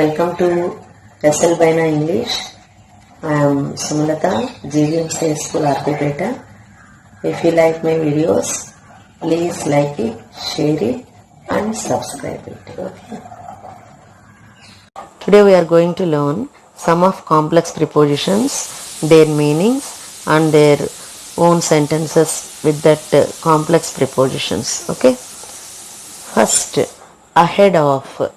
Welcome to SL Baina English. I am Sumalata, GVMC School Arpipeta. If you like my videos, please like it, share it and subscribe it. Okay. Today we are going to learn some of complex prepositions, their meanings and their own sentences with that complex prepositions. Okay. First, ahead of.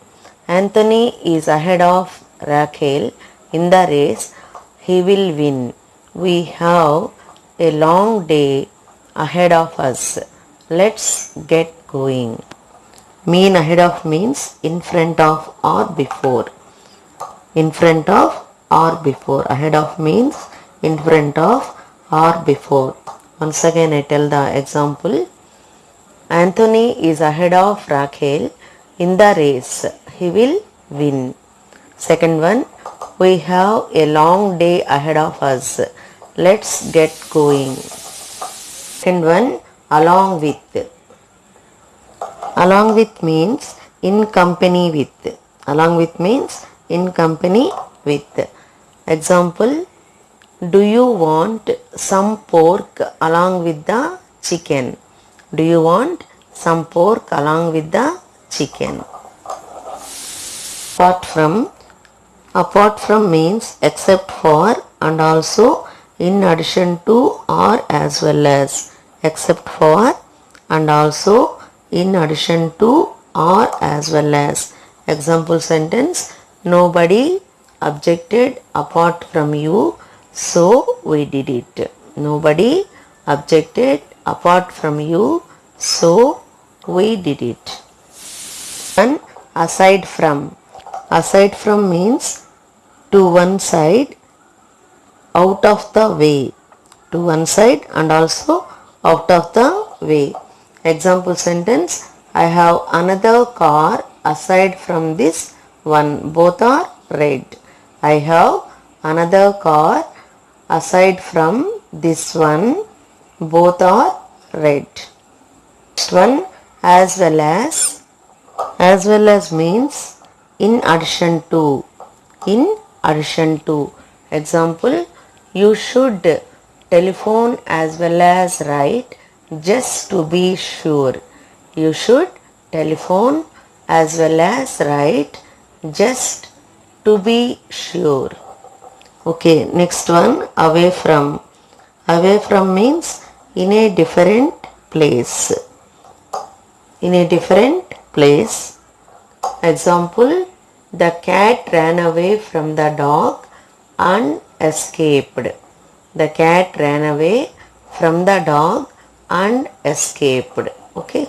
Anthony is ahead of Raquel in the race. He will win. We have a long day ahead of us. Let's get going. Mean ahead of means in front of or before. In front of or before. Ahead of means in front of or before. Once again I tell the example. Anthony is ahead of Raquel in the race. He will win. Second one, we have a long day ahead of us. Let's get going. Second one, along with. Along with means in company with. Along with means in company with. Example, do you want some pork along with the chicken? Do you want some pork along with the chicken? Apart from means except for and also in addition to or as well as. Except for and also in addition to or as well as. Example sentence, nobody objected apart from you, so we did it. Nobody objected apart from you, so we did it. And aside from. Aside from means to one side, out of the way. To one side and also out of the way. Example sentence, I have another car aside from this one. Both are red. I have another car aside from this one. Both are red. Next one, as well as. As well as means in addition to. In addition to. Example, you should telephone as well as write just to be sure. You should telephone as well as write just to be sure. Okay, next one, away from. Away from means in a different place. In a different place. Example, the cat ran away from the dog and escaped. The cat ran away from the dog and escaped. Okay.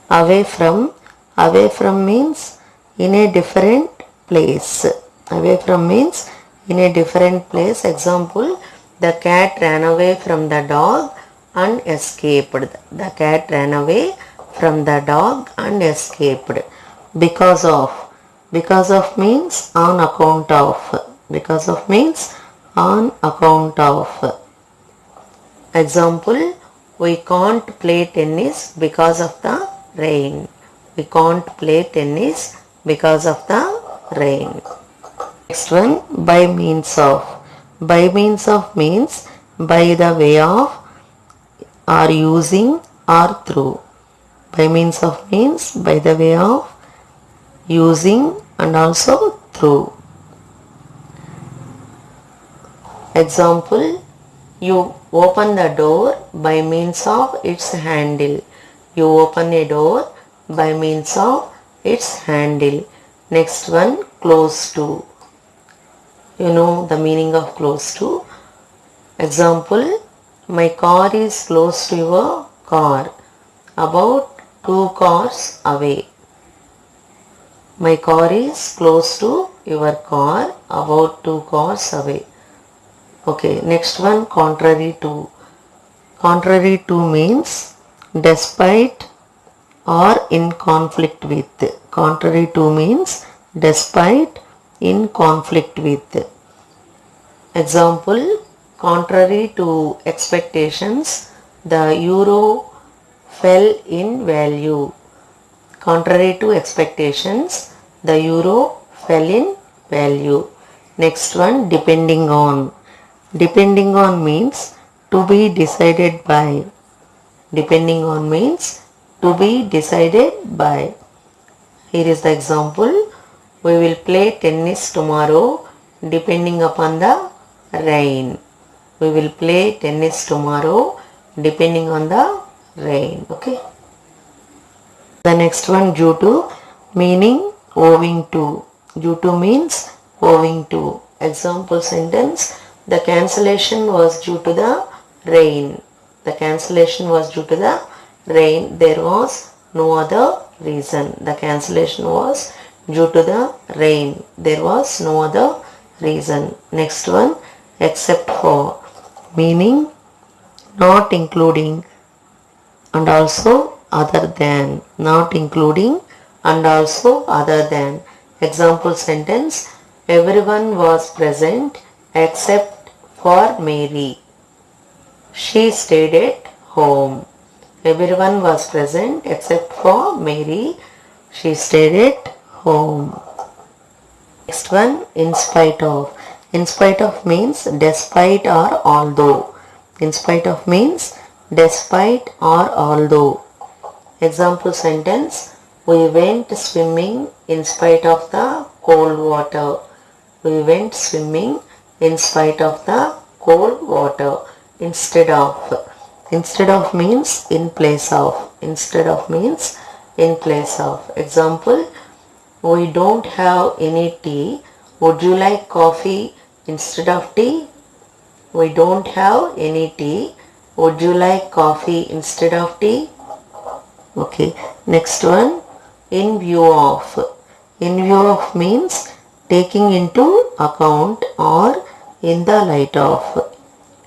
Away from. Away from means in a different place. Away from means in a different place. Example, the cat ran away from the dog and escaped. The cat ran away from the dog and escaped. Because of. Because of means on account of. Because of means on account of. Example, we can't play tennis because of the rain. We can't play tennis because of the rain. Next one, by means of. By means of means by the way of or using or through. By means of means by the way of, using and also through. Example, you open the door by means of its handle. You open a door by means of its handle. Next one, close to. You know the meaning of close to. Example, my car is close to your car. About 2 cars away. My car is close to your car, about 2 cars away. Okay, next one, contrary to. Contrary to means despite or in conflict with. Contrary to means despite, in conflict with. Example, contrary to expectations, the euro fell in value. Contrary to expectations, The euro fell in value. Next one, depending on. Depending on means to be decided by. Depending on means to be decided by. Here is the example. We will play tennis tomorrow depending upon the rain. We will play tennis tomorrow depending on the rain. Okay. The next one, due to, meaning owing to. Due to means owing to. Example sentence, the cancellation was due to the rain. The cancellation was due to the rain. There was no other reason. The cancellation was due to the rain. There was no other reason. Next one, except for, meaning not including and also other than. Not including and also other than. Example sentence, everyone was present except for Mary. She stayed at home. Everyone was present except for Mary. She stayed at home. Next one, in spite of. In spite of means despite or although. In spite of means despite or although. Example sentence, we went swimming in spite of the cold water. We went swimming in spite of the cold water. Instead of. Instead of means in place of. Instead of means in place of. Example, we don't have any tea. Would you like coffee instead of tea? We don't have any tea. Would you like coffee instead of tea? Okay. Next one, in view of. In view of means taking into account or in the light of.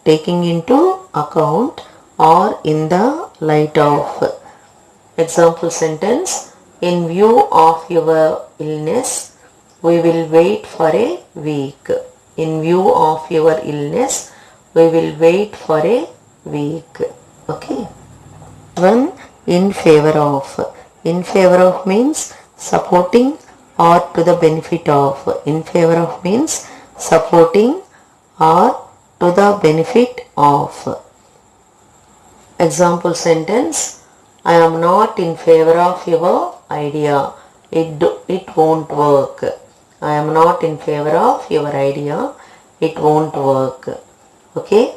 Taking into account or in the light of. Example sentence, in view of your illness, we will wait for a week. In view of your illness, we will wait for a week. Okay. One, in favor of. In favor of means supporting or to the benefit of. In favor of means supporting or to the benefit of. Example sentence, I am not in favor of your idea. It won't work. I am not in favor of your idea. It won't work. Okay.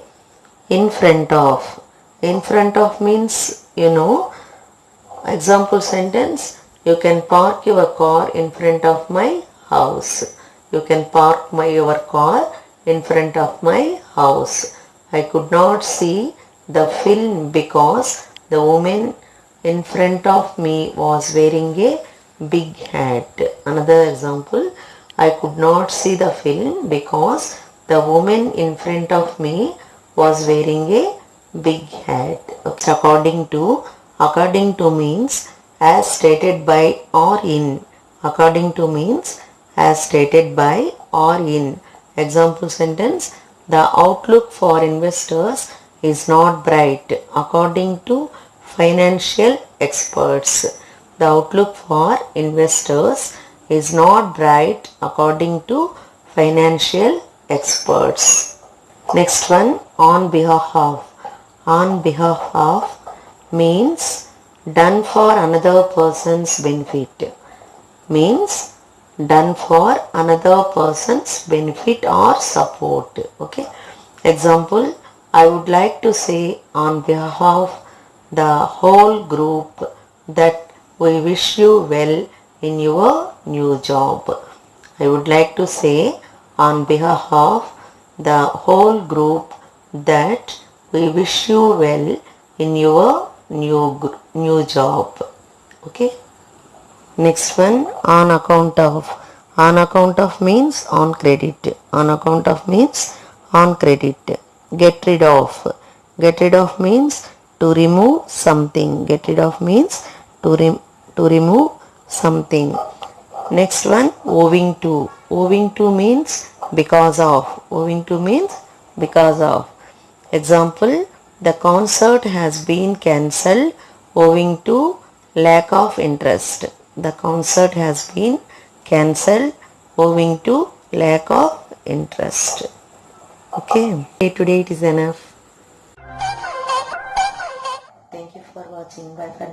In front of. In front of means, example sentence, you can park your car in front of my house. You can park your car in front of my house. I could not see the film because the woman in front of me was wearing a big hat. Another example, I could not see the film because the woman in front of me was wearing a big hat. Okay. According to means as stated by or in. According to means as stated by or in. Example sentence, the outlook for investors is not bright according to financial experts. The outlook for investors is not bright according to financial experts. Next one, on behalf of. On behalf of means done for another person's benefit. Means done for another person's benefit or support. Okay. Example, I would like to say on behalf of the whole group that we wish you well in your new job. I would like to say on behalf of the whole group that we wish you well in your new job. Okay. Next one, on account of. On account of means on credit. On account of means on credit. Get rid of. Get rid of means to remove something. Get rid of means to remove something. Next one, owing to. Owing to means because of. Owing to means because of. Example, the concert has been cancelled owing to lack of interest. The concert has been cancelled owing to lack of interest. Okay, today it is enough. Thank you for watching. Bye for now.